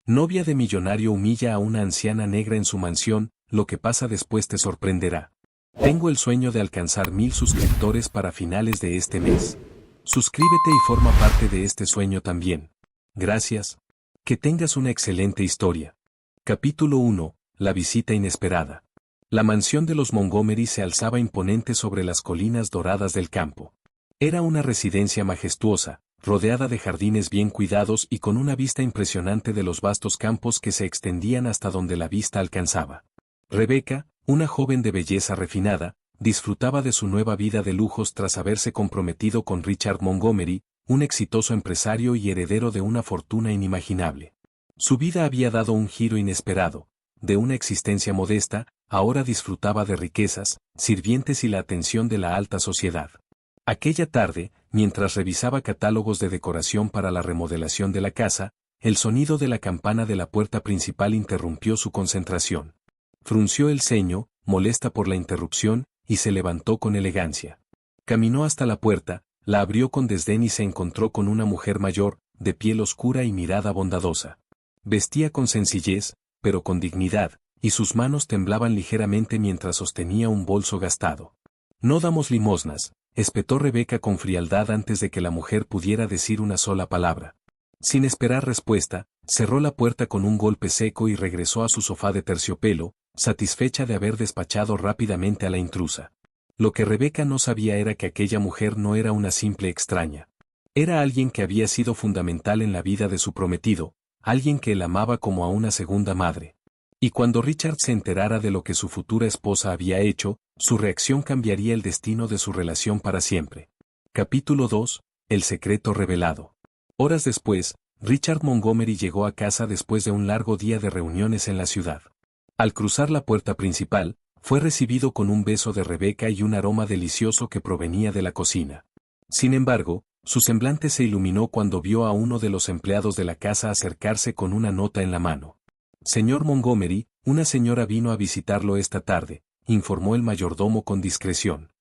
Novia de millonario humilla a una anciana negra en su mansión, lo que pasa después te sorprenderá. Tengo el sueño de alcanzar 1000 suscriptores para finales de este mes. Suscríbete y forma parte de este sueño también. Gracias. Que tengas una excelente historia. Capítulo 1. La visita inesperada. La mansión de los Montgomery se alzaba imponente sobre las colinas doradas del campo. Era una residencia majestuosa, rodeada de jardines bien cuidados y con una vista impresionante de los vastos campos que se extendían hasta donde la vista alcanzaba. Rebecca, una joven de belleza refinada, disfrutaba de su nueva vida de lujos tras haberse comprometido con Richard Montgomery, un exitoso empresario y heredero de una fortuna inimaginable. Su vida había dado un giro inesperado. De una existencia modesta, ahora disfrutaba de riquezas, sirvientes y la atención de la alta sociedad. Aquella tarde, mientras revisaba catálogos de decoración para la remodelación de la casa, el sonido de la campana de la puerta principal interrumpió su concentración. Frunció el ceño, molesta por la interrupción, y se levantó con elegancia. Caminó hasta la puerta, la abrió con desdén y se encontró con una mujer mayor, de piel oscura y mirada bondadosa. Vestía con sencillez, pero con dignidad, y sus manos temblaban ligeramente mientras sostenía un bolso gastado. «No damos limosnas», espetó Rebecca con frialdad antes de que la mujer pudiera decir una sola palabra. Sin esperar respuesta, cerró la puerta con un golpe seco y regresó a su sofá de terciopelo, satisfecha de haber despachado rápidamente a la intrusa. Lo que Rebecca no sabía era que aquella mujer no era una simple extraña. Era alguien que había sido fundamental en la vida de su prometido, alguien que él amaba como a una segunda madre. Y cuando Richard se enterara de lo que su futura esposa había hecho, su reacción cambiaría el destino de su relación para siempre. Capítulo 2. El secreto revelado. Horas después, Richard Montgomery llegó a casa después de un largo día de reuniones en la ciudad. Al cruzar la puerta principal, fue recibido con un beso de Rebecca y un aroma delicioso que provenía de la cocina. Sin embargo, su semblante se iluminó cuando vio a uno de los empleados de la casa acercarse con una nota en la mano. «Señor Montgomery, una señora vino a visitarlo esta tarde», informó el mayordomo con discreción.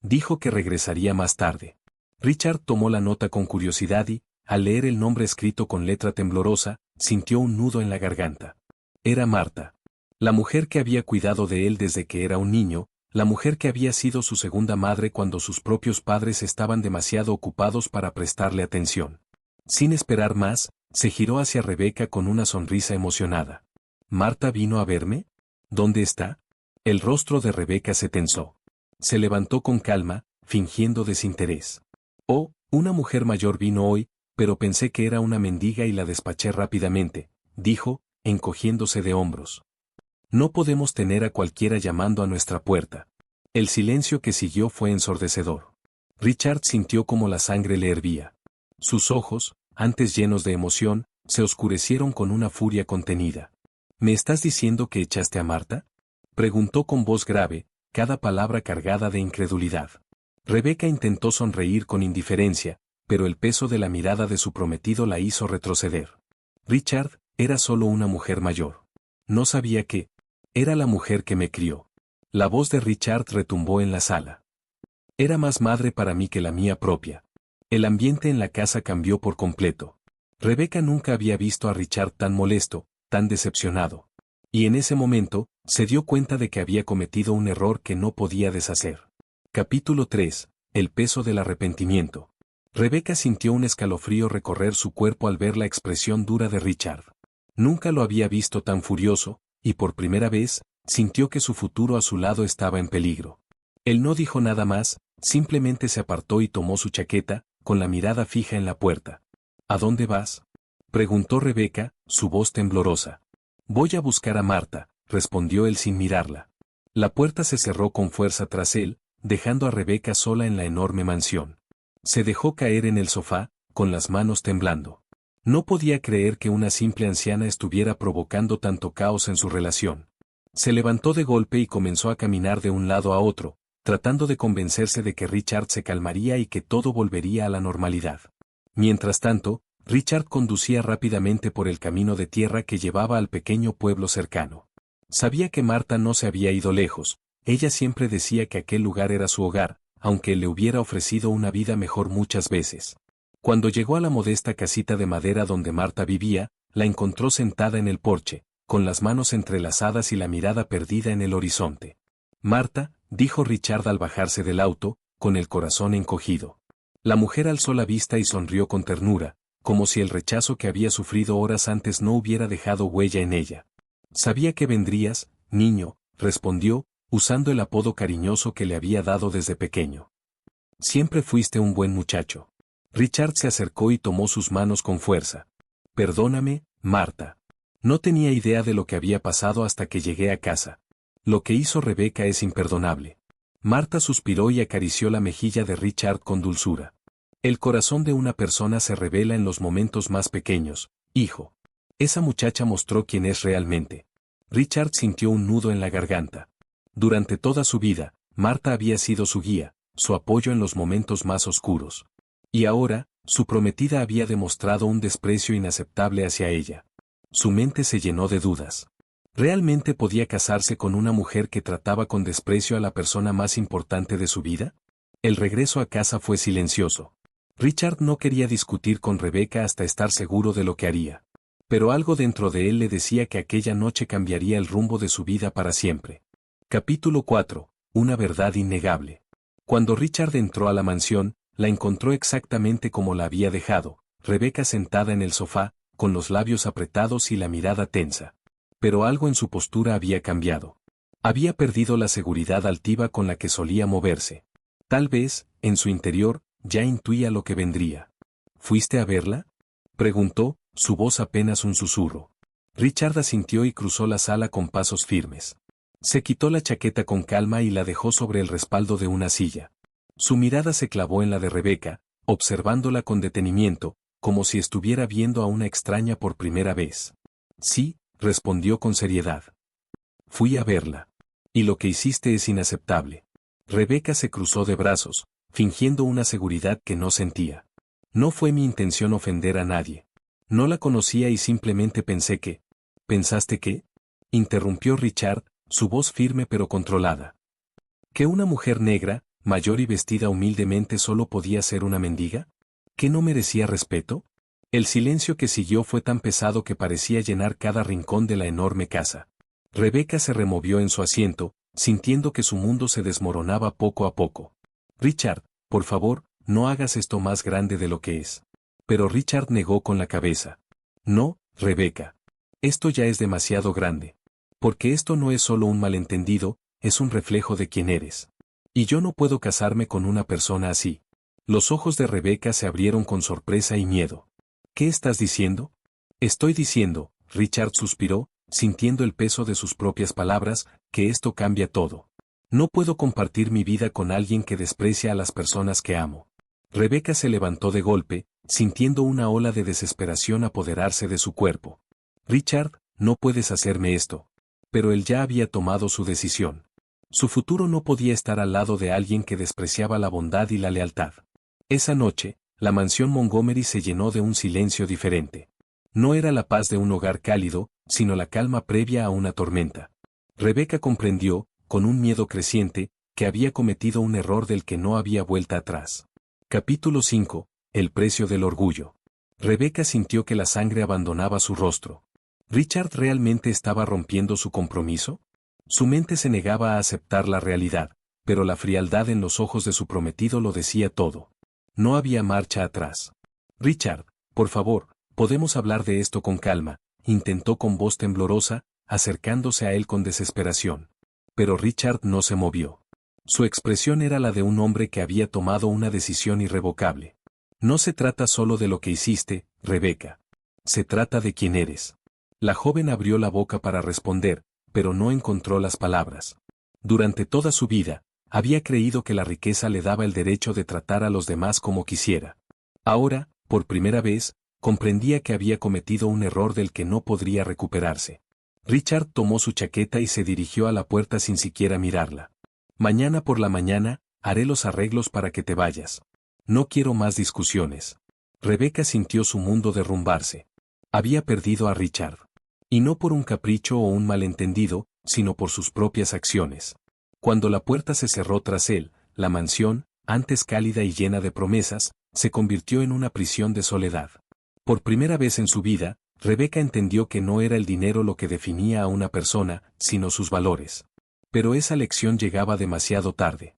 Dijo que regresaría más tarde. Richard tomó la nota con curiosidad y, al leer el nombre escrito con letra temblorosa, sintió un nudo en la garganta. Era Marta. La mujer que había cuidado de él desde que era un niño, la mujer que había sido su segunda madre cuando sus propios padres estaban demasiado ocupados para prestarle atención. Sin esperar más, se giró hacia Rebecca con una sonrisa emocionada. «¿Marta vino a verme? ¿Dónde está?» El rostro de Rebecca se tensó. Se levantó con calma, fingiendo desinterés. «Oh, una mujer mayor vino hoy, pero pensé que era una mendiga y la despaché rápidamente», dijo, encogiéndose de hombros. «No podemos tener a cualquiera llamando a nuestra puerta». El silencio que siguió fue ensordecedor. Richard sintió como la sangre le hervía. Sus ojos, antes llenos de emoción, se oscurecieron con una furia contenida. «¿Me estás diciendo que echaste a Marta?», preguntó con voz grave, cada palabra cargada de incredulidad. Rebecca intentó sonreír con indiferencia, pero el peso de la mirada de su prometido la hizo retroceder. «Richard, era solo una mujer mayor. No sabía que... Era la mujer que me crió». La voz de Richard retumbó en la sala. «Era más madre para mí que la mía propia». El ambiente en la casa cambió por completo. Rebecca nunca había visto a Richard tan molesto, tan decepcionado. Y en ese momento, se dio cuenta de que había cometido un error que no podía deshacer. Capítulo 3. El peso del arrepentimiento. Rebecca sintió un escalofrío recorrer su cuerpo al ver la expresión dura de Richard. Nunca lo había visto tan furioso, y por primera vez, sintió que su futuro a su lado estaba en peligro. Él no dijo nada más, simplemente se apartó y tomó su chaqueta, con la mirada fija en la puerta. «¿A dónde vas?», preguntó Rebecca, su voz temblorosa. «Voy a buscar a Marta», respondió él sin mirarla. La puerta se cerró con fuerza tras él, dejando a Rebecca sola en la enorme mansión. Se dejó caer en el sofá, con las manos temblando. No podía creer que una simple anciana estuviera provocando tanto caos en su relación. Se levantó de golpe y comenzó a caminar de un lado a otro, tratando de convencerse de que Richard se calmaría y que todo volvería a la normalidad. Mientras tanto, Richard conducía rápidamente por el camino de tierra que llevaba al pequeño pueblo cercano. Sabía que Marta no se había ido lejos, ella siempre decía que aquel lugar era su hogar, aunque le hubiera ofrecido una vida mejor muchas veces. Cuando llegó a la modesta casita de madera donde Marta vivía, la encontró sentada en el porche, con las manos entrelazadas y la mirada perdida en el horizonte. Marta, dijo Richard al bajarse del auto, con el corazón encogido. La mujer alzó la vista y sonrió con ternura, como si el rechazo que había sufrido horas antes no hubiera dejado huella en ella. Sabía que vendrías, niño, respondió, usando el apodo cariñoso que le había dado desde pequeño. Siempre fuiste un buen muchacho. Richard se acercó y tomó sus manos con fuerza. Perdóname, Marta. No tenía idea de lo que había pasado hasta que llegué a casa. Lo que hizo Rebeca es imperdonable. Marta suspiró y acarició la mejilla de Richard con dulzura. El corazón de una persona se revela en los momentos más pequeños, hijo. Esa muchacha mostró quién es realmente. Richard sintió un nudo en la garganta. Durante toda su vida, Marta había sido su guía, su apoyo en los momentos más oscuros. Y ahora, su prometida había demostrado un desprecio inaceptable hacia ella. Su mente se llenó de dudas. ¿Realmente podía casarse con una mujer que trataba con desprecio a la persona más importante de su vida? El regreso a casa fue silencioso. Richard no quería discutir con Rebeca hasta estar seguro de lo que haría. Pero algo dentro de él le decía que aquella noche cambiaría el rumbo de su vida para siempre. Capítulo 4. Una verdad innegable. Cuando Richard entró a la mansión, la encontró exactamente como la había dejado, Rebeca sentada en el sofá, con los labios apretados y la mirada tensa. Pero algo en su postura había cambiado. Había perdido la seguridad altiva con la que solía moverse. Tal vez, en su interior, ya intuía lo que vendría. ¿Fuiste a verla?, preguntó, su voz apenas un susurro. Richard asintió y cruzó la sala con pasos firmes. Se quitó la chaqueta con calma y la dejó sobre el respaldo de una silla. Su mirada se clavó en la de Rebeca, observándola con detenimiento, como si estuviera viendo a una extraña por primera vez. Sí, respondió con seriedad. Fui a verla. Y lo que hiciste es inaceptable. Rebeca se cruzó de brazos, fingiendo una seguridad que no sentía. No fue mi intención ofender a nadie. No la conocía y simplemente pensé que... ¿Pensaste qué?, interrumpió Richard, su voz firme pero controlada. ¿Que una mujer negra, mayor y vestida humildemente solo podía ser una mendiga? ¿Que no merecía respeto? El silencio que siguió fue tan pesado que parecía llenar cada rincón de la enorme casa. Rebeca se removió en su asiento, sintiendo que su mundo se desmoronaba poco a poco. Richard, por favor, no hagas esto más grande de lo que es. Pero Richard negó con la cabeza. No, Rebeca. Esto ya es demasiado grande. Porque esto no es solo un malentendido, es un reflejo de quién eres. Y yo no puedo casarme con una persona así. Los ojos de Rebeca se abrieron con sorpresa y miedo. ¿Qué estás diciendo? Estoy diciendo, Richard suspiró, sintiendo el peso de sus propias palabras, que esto cambia todo. No puedo compartir mi vida con alguien que desprecia a las personas que amo. Rebeca se levantó de golpe, sintiendo una ola de desesperación apoderarse de su cuerpo. Richard, no puedes hacerme esto. Pero él ya había tomado su decisión. Su futuro no podía estar al lado de alguien que despreciaba la bondad y la lealtad. Esa noche, la mansión Montgomery se llenó de un silencio diferente. No era la paz de un hogar cálido, sino la calma previa a una tormenta. Rebeca comprendió, con un miedo creciente, que había cometido un error del que no había vuelta atrás. Capítulo 5. El precio del orgullo. Rebeca sintió que la sangre abandonaba su rostro. ¿Richard realmente estaba rompiendo su compromiso? Su mente se negaba a aceptar la realidad, pero la frialdad en los ojos de su prometido lo decía todo. No había marcha atrás. Richard, por favor, podemos hablar de esto con calma, intentó con voz temblorosa, acercándose a él con desesperación. Pero Richard no se movió. Su expresión era la de un hombre que había tomado una decisión irrevocable. No se trata solo de lo que hiciste, Rebeca. Se trata de quién eres. La joven abrió la boca para responder, pero no encontró las palabras. Durante toda su vida, había creído que la riqueza le daba el derecho de tratar a los demás como quisiera. Ahora, por primera vez, comprendía que había cometido un error del que no podría recuperarse. Richard tomó su chaqueta y se dirigió a la puerta sin siquiera mirarla. Mañana por la mañana, haré los arreglos para que te vayas. No quiero más discusiones. Rebeca sintió su mundo derrumbarse. Había perdido a Richard. Y no por un capricho o un malentendido, sino por sus propias acciones. Cuando la puerta se cerró tras él, la mansión, antes cálida y llena de promesas, se convirtió en una prisión de soledad. Por primera vez en su vida, Rebecca entendió que no era el dinero lo que definía a una persona, sino sus valores. Pero esa lección llegaba demasiado tarde.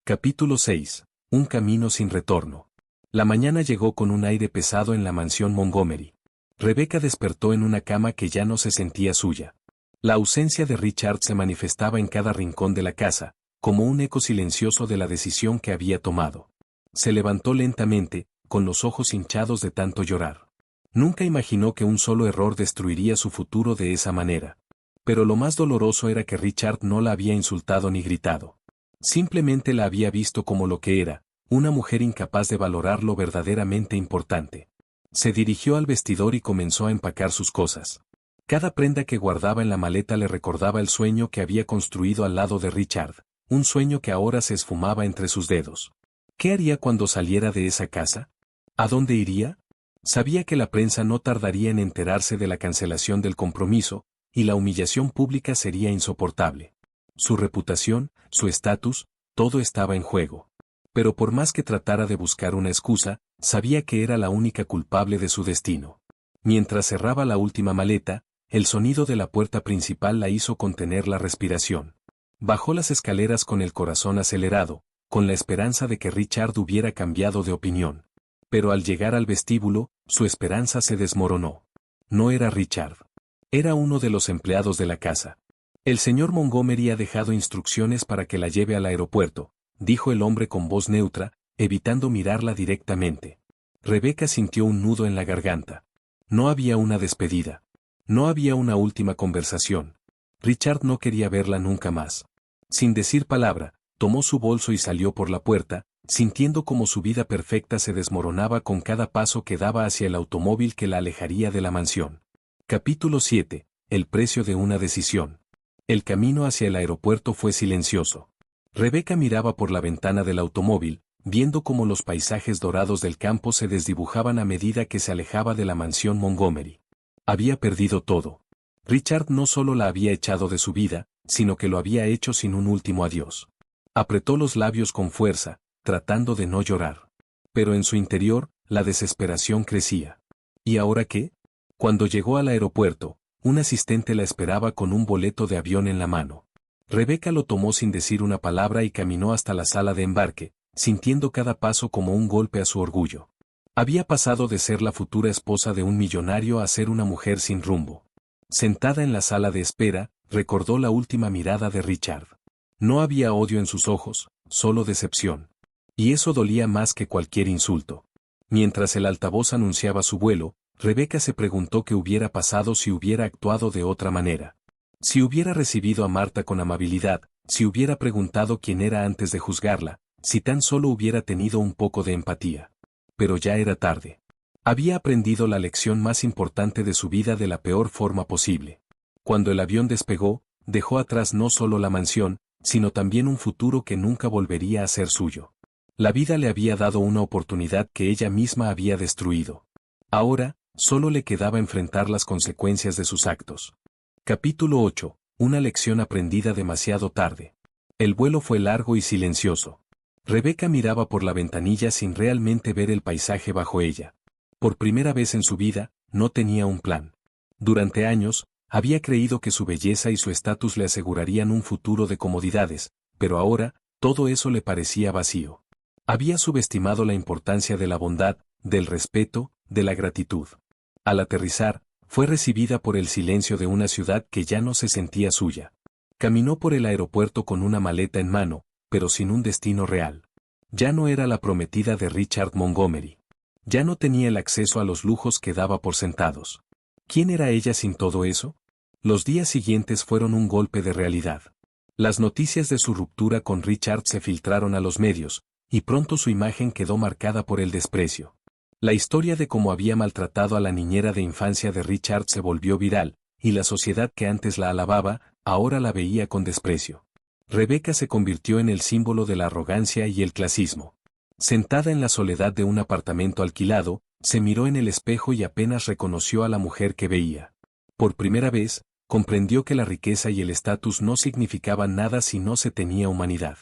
Capítulo 6. Un camino sin retorno. La mañana llegó con un aire pesado en la mansión Montgomery. Rebecca despertó en una cama que ya no se sentía suya. La ausencia de Richard se manifestaba en cada rincón de la casa, como un eco silencioso de la decisión que había tomado. Se levantó lentamente, con los ojos hinchados de tanto llorar. Nunca imaginó que un solo error destruiría su futuro de esa manera. Pero lo más doloroso era que Richard no la había insultado ni gritado. Simplemente la había visto como lo que era, una mujer incapaz de valorar lo verdaderamente importante. Se dirigió al vestidor y comenzó a empacar sus cosas. Cada prenda que guardaba en la maleta le recordaba el sueño que había construido al lado de Richard, un sueño que ahora se esfumaba entre sus dedos. ¿Qué haría cuando saliera de esa casa? ¿A dónde iría? Sabía que la prensa no tardaría en enterarse de la cancelación del compromiso, y la humillación pública sería insoportable. Su reputación, su estatus, todo estaba en juego. Pero por más que tratara de buscar una excusa, sabía que era la única culpable de su destino. Mientras cerraba la última maleta, el sonido de la puerta principal la hizo contener la respiración. Bajó las escaleras con el corazón acelerado, con la esperanza de que Richard hubiera cambiado de opinión. Pero al llegar al vestíbulo, su esperanza se desmoronó. No era Richard. Era uno de los empleados de la casa. El señor Montgomery ha dejado instrucciones para que la lleve al aeropuerto, dijo el hombre con voz neutra, evitando mirarla directamente. Rebecca sintió un nudo en la garganta. No había una despedida. No había una última conversación. Richard no quería verla nunca más. Sin decir palabra, tomó su bolso y salió por la puerta, sintiendo como su vida perfecta se desmoronaba con cada paso que daba hacia el automóvil que la alejaría de la mansión. Capítulo 7. El precio de una decisión. El camino hacia el aeropuerto fue silencioso. Rebecca miraba por la ventana del automóvil, viendo cómo los paisajes dorados del campo se desdibujaban a medida que se alejaba de la mansión Montgomery. Había perdido todo. Richard no solo la había echado de su vida, sino que lo había hecho sin un último adiós. Apretó los labios con fuerza, tratando de no llorar. Pero en su interior, la desesperación crecía. ¿Y ahora qué? Cuando llegó al aeropuerto, un asistente la esperaba con un boleto de avión en la mano. Rebecca lo tomó sin decir una palabra y caminó hasta la sala de embarque, sintiendo cada paso como un golpe a su orgullo. Había pasado de ser la futura esposa de un millonario a ser una mujer sin rumbo. Sentada en la sala de espera, recordó la última mirada de Richard. No había odio en sus ojos, solo decepción. Y eso dolía más que cualquier insulto. Mientras el altavoz anunciaba su vuelo, Rebecca se preguntó qué hubiera pasado si hubiera actuado de otra manera. Si hubiera recibido a Marta con amabilidad, si hubiera preguntado quién era antes de juzgarla, si tan solo hubiera tenido un poco de empatía. Pero ya era tarde. Había aprendido la lección más importante de su vida de la peor forma posible. Cuando el avión despegó, dejó atrás no solo la mansión, sino también un futuro que nunca volvería a ser suyo. La vida le había dado una oportunidad que ella misma había destruido. Ahora, solo le quedaba enfrentar las consecuencias de sus actos. Capítulo 8. Una lección aprendida demasiado tarde. El vuelo fue largo y silencioso. Rebecca miraba por la ventanilla sin realmente ver el paisaje bajo ella. Por primera vez en su vida, no tenía un plan. Durante años, había creído que su belleza y su estatus le asegurarían un futuro de comodidades, pero ahora, todo eso le parecía vacío. Había subestimado la importancia de la bondad, del respeto, de la gratitud. Al aterrizar, fue recibida por el silencio de una ciudad que ya no se sentía suya. Caminó por el aeropuerto con una maleta en mano, pero sin un destino real. Ya no era la prometida de Richard Montgomery. Ya no tenía el acceso a los lujos que daba por sentados. ¿Quién era ella sin todo eso? Los días siguientes fueron un golpe de realidad. Las noticias de su ruptura con Richard se filtraron a los medios, y pronto su imagen quedó marcada por el desprecio. La historia de cómo había maltratado a la niñera de infancia de Richard se volvió viral, y la sociedad que antes la alababa, ahora la veía con desprecio. Rebecca se convirtió en el símbolo de la arrogancia y el clasismo. Sentada en la soledad de un apartamento alquilado, se miró en el espejo y apenas reconoció a la mujer que veía. Por primera vez, comprendió que la riqueza y el estatus no significaban nada si no se tenía humanidad.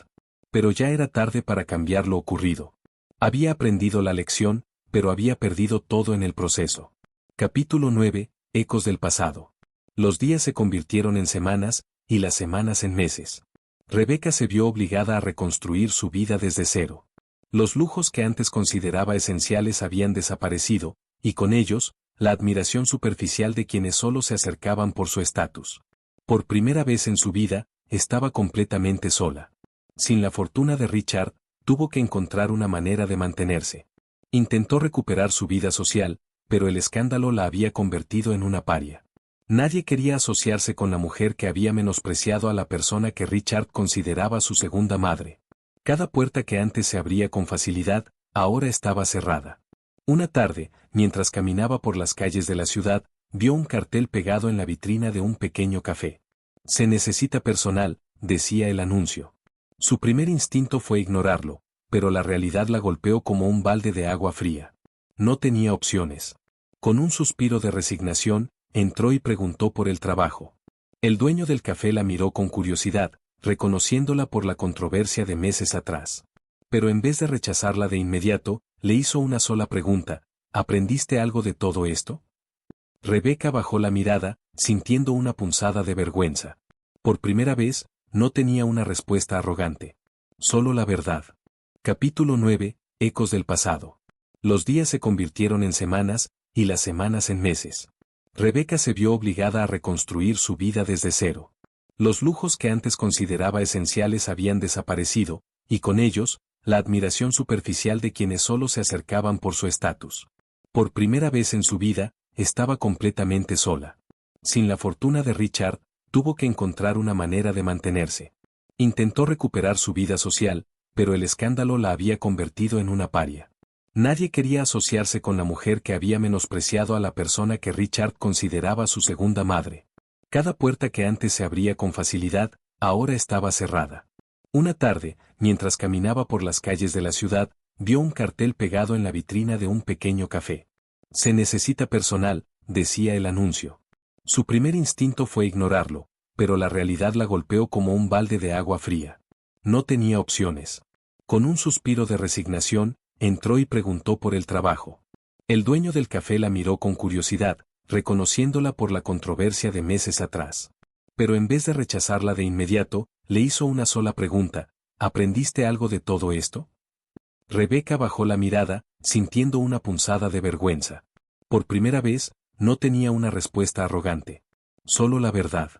Pero ya era tarde para cambiar lo ocurrido. Había aprendido la lección, pero había perdido todo en el proceso. Capítulo 9. ecos del pasado. Los días se convirtieron en semanas, y las semanas en meses. Rebeca se vio obligada a reconstruir su vida desde cero. Los lujos que antes consideraba esenciales habían desaparecido, y con ellos, la admiración superficial de quienes solo se acercaban por su estatus. Por primera vez en su vida, estaba completamente sola. Sin la fortuna de Richard, tuvo que encontrar una manera de mantenerse. Intentó recuperar su vida social, pero el escándalo la había convertido en una paria. Nadie quería asociarse con la mujer que había menospreciado a la persona que Richard consideraba su segunda madre. Cada puerta que antes se abría con facilidad, ahora estaba cerrada. Una tarde, mientras caminaba por las calles de la ciudad, vio un cartel pegado en la vitrina de un pequeño café. Se necesita personal, decía el anuncio. Su primer instinto fue ignorarlo, pero la realidad la golpeó como un balde de agua fría. No tenía opciones. Con un suspiro de resignación, entró y preguntó por el trabajo. El dueño del café la miró con curiosidad, reconociéndola por la controversia de meses atrás. Pero en vez de rechazarla de inmediato, le hizo una sola pregunta: ¿aprendiste algo de todo esto? Rebeca bajó la mirada, sintiendo una punzada de vergüenza. Por primera vez, no tenía una respuesta arrogante. Solo la verdad. Capítulo 9. Ecos del pasado. Los días se convirtieron en semanas, y las semanas en meses. Rebeca se vio obligada a reconstruir su vida desde cero. Los lujos que antes consideraba esenciales habían desaparecido, y con ellos, la admiración superficial de quienes solo se acercaban por su estatus. Por primera vez en su vida, estaba completamente sola. Sin la fortuna de Richard, tuvo que encontrar una manera de mantenerse. Intentó recuperar su vida social, pero el escándalo la había convertido en una paria. Nadie quería asociarse con la mujer que había menospreciado a la persona que Richard consideraba su segunda madre. Cada puerta que antes se abría con facilidad, ahora estaba cerrada. Una tarde, mientras caminaba por las calles de la ciudad, vio un cartel pegado en la vitrina de un pequeño café. Se necesita personal, decía el anuncio. Su primer instinto fue ignorarlo, pero la realidad la golpeó como un balde de agua fría. No tenía opciones. Con un suspiro de resignación, entró y preguntó por el trabajo. El dueño del café la miró con curiosidad, reconociéndola por la controversia de meses atrás. Pero en vez de rechazarla de inmediato, le hizo una sola pregunta: ¿aprendiste algo de todo esto? Rebeca bajó la mirada, sintiendo una punzada de vergüenza. Por primera vez, no tenía una respuesta arrogante. Solo la verdad.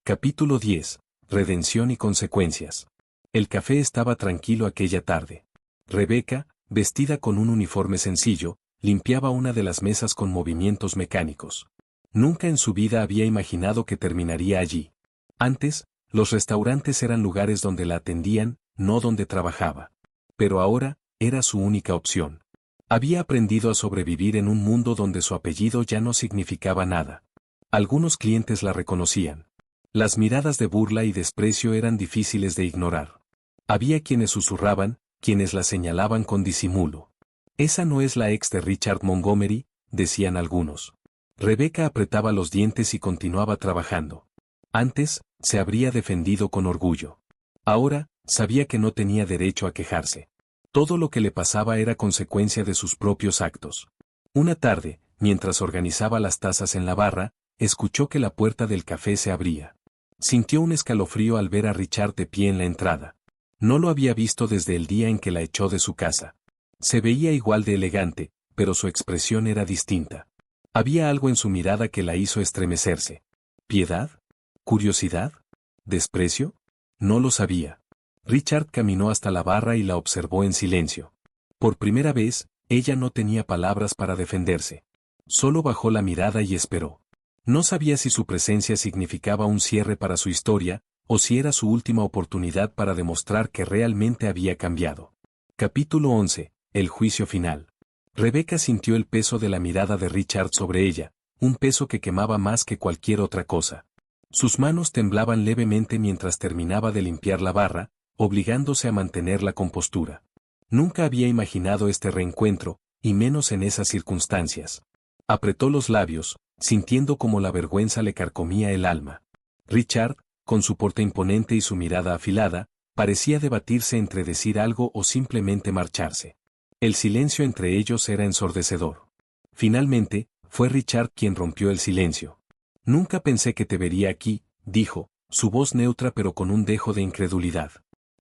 Capítulo 10. Redención y consecuencias. El café estaba tranquilo aquella tarde. Rebeca, vestida con un uniforme sencillo, limpiaba una de las mesas con movimientos mecánicos. Nunca en su vida había imaginado que terminaría allí. Antes, los restaurantes eran lugares donde la atendían, no donde trabajaba. Pero ahora, era su única opción. Había aprendido a sobrevivir en un mundo donde su apellido ya no significaba nada. Algunos clientes la reconocían. Las miradas de burla y desprecio eran difíciles de ignorar. Había quienes susurraban, quienes la señalaban con disimulo. «Esa no es la ex de Richard Montgomery», decían algunos. Rebeca apretaba los dientes y continuaba trabajando. Antes, se habría defendido con orgullo. Ahora, sabía que no tenía derecho a quejarse. Todo lo que le pasaba era consecuencia de sus propios actos. Una tarde, mientras organizaba las tazas en la barra, escuchó que la puerta del café se abría. Sintió un escalofrío al ver a Richard de pie en la entrada. No lo había visto desde el día en que la echó de su casa. Se veía igual de elegante, pero su expresión era distinta. Había algo en su mirada que la hizo estremecerse. ¿Piedad? ¿Curiosidad? ¿Desprecio? No lo sabía. Richard caminó hasta la barra y la observó en silencio. Por primera vez, ella no tenía palabras para defenderse. Solo bajó la mirada y esperó. No sabía si su presencia significaba un cierre para su historia, o si era su última oportunidad para demostrar que realmente había cambiado. Capítulo 11. El juicio final. Rebeca sintió el peso de la mirada de Richard sobre ella, un peso que quemaba más que cualquier otra cosa. Sus manos temblaban levemente mientras terminaba de limpiar la barra, obligándose a mantener la compostura. Nunca había imaginado este reencuentro, y menos en esas circunstancias. Apretó los labios, sintiendo como la vergüenza le carcomía el alma. Richard, con su porte imponente y su mirada afilada, parecía debatirse entre decir algo o simplemente marcharse. El silencio entre ellos era ensordecedor. Finalmente, fue Richard quien rompió el silencio. Nunca pensé que te vería aquí, dijo, su voz neutra pero con un dejo de incredulidad.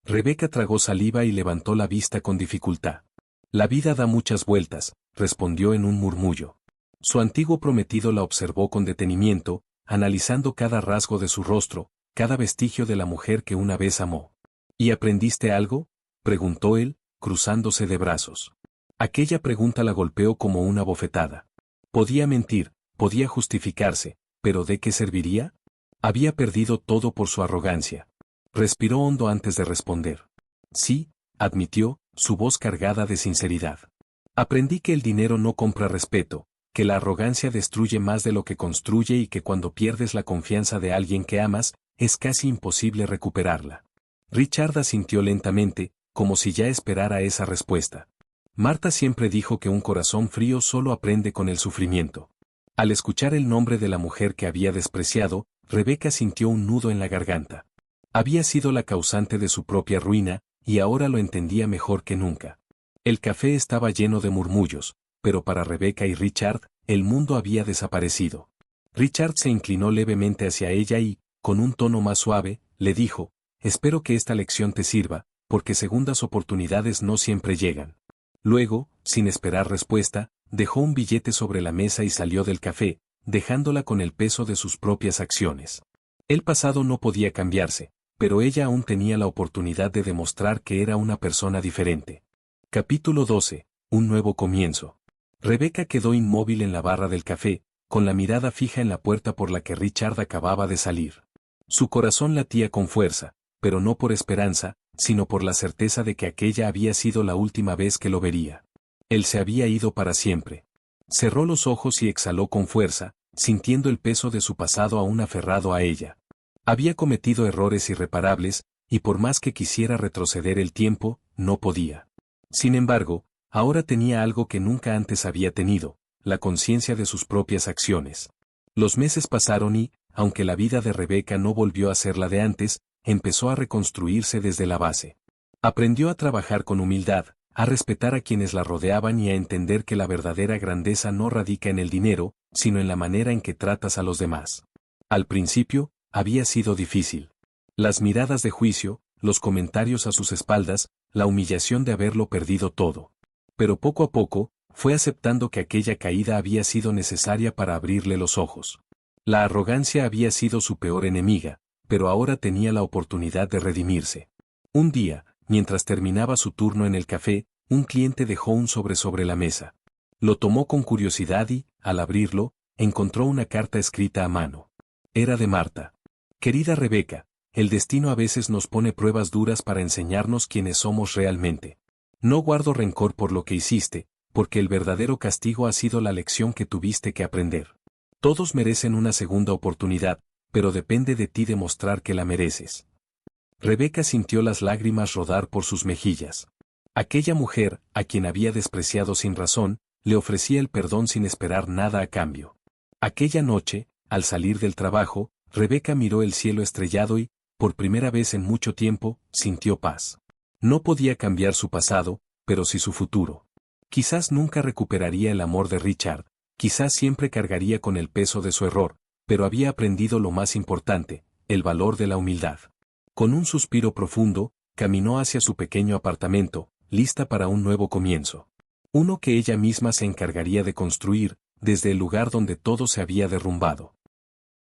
Rebecca tragó saliva y levantó la vista con dificultad. La vida da muchas vueltas, respondió en un murmullo. Su antiguo prometido la observó con detenimiento, analizando cada rasgo de su rostro, cada vestigio de la mujer que una vez amó. ¿Y aprendiste algo?, preguntó él, cruzándose de brazos. Aquella pregunta la golpeó como una bofetada. Podía mentir, podía justificarse, pero ¿de qué serviría? Había perdido todo por su arrogancia. Respiró hondo antes de responder. Sí, admitió, su voz cargada de sinceridad. Aprendí que el dinero no compra respeto, que la arrogancia destruye más de lo que construye y que cuando pierdes la confianza de alguien que amas, es casi imposible recuperarla. Richard asintió lentamente, como si ya esperara esa respuesta. Marta siempre dijo que un corazón frío solo aprende con el sufrimiento. Al escuchar el nombre de la mujer que había despreciado, Rebecca sintió un nudo en la garganta. Había sido la causante de su propia ruina, y ahora lo entendía mejor que nunca. El café estaba lleno de murmullos, pero para Rebecca y Richard, el mundo había desaparecido. Richard se inclinó levemente hacia ella y, con un tono más suave, le dijo, espero que esta lección te sirva, porque segundas oportunidades no siempre llegan. Luego, sin esperar respuesta, dejó un billete sobre la mesa y salió del café, dejándola con el peso de sus propias acciones. El pasado no podía cambiarse, pero ella aún tenía la oportunidad de demostrar que era una persona diferente. Capítulo 12. Un nuevo comienzo. Rebecca quedó inmóvil en la barra del café, con la mirada fija en la puerta por la que Richard acababa de salir. Su corazón latía con fuerza, pero no por esperanza, sino por la certeza de que aquella había sido la última vez que lo vería. Él se había ido para siempre. Cerró los ojos y exhaló con fuerza, sintiendo el peso de su pasado aún aferrado a ella. Había cometido errores irreparables, y por más que quisiera retroceder el tiempo, no podía. Sin embargo, ahora tenía algo que nunca antes había tenido, la conciencia de sus propias acciones. Los meses pasaron y, aunque la vida de Rebecca no volvió a ser la de antes, empezó a reconstruirse desde la base. Aprendió a trabajar con humildad, a respetar a quienes la rodeaban y a entender que la verdadera grandeza no radica en el dinero, sino en la manera en que tratas a los demás. Al principio, había sido difícil. Las miradas de juicio, los comentarios a sus espaldas, la humillación de haberlo perdido todo. Pero poco a poco, fue aceptando que aquella caída había sido necesaria para abrirle los ojos. La arrogancia había sido su peor enemiga, pero ahora tenía la oportunidad de redimirse. Un día, mientras terminaba su turno en el café, un cliente dejó un sobre la mesa. Lo tomó con curiosidad y, al abrirlo, encontró una carta escrita a mano. Era de Marta. Querida Rebecca, el destino a veces nos pone pruebas duras para enseñarnos quiénes somos realmente. No guardo rencor por lo que hiciste, porque el verdadero castigo ha sido la lección que tuviste que aprender. Todos merecen una segunda oportunidad, pero depende de ti demostrar que la mereces. Rebecca sintió las lágrimas rodar por sus mejillas. Aquella mujer, a quien había despreciado sin razón, le ofrecía el perdón sin esperar nada a cambio. Aquella noche, al salir del trabajo, Rebecca miró el cielo estrellado y, por primera vez en mucho tiempo, sintió paz. No podía cambiar su pasado, pero sí su futuro. Quizás nunca recuperaría el amor de Richard, quizás siempre cargaría con el peso de su error, pero había aprendido lo más importante, el valor de la humildad. Con un suspiro profundo, caminó hacia su pequeño apartamento, lista para un nuevo comienzo. Uno que ella misma se encargaría de construir, desde el lugar donde todo se había derrumbado.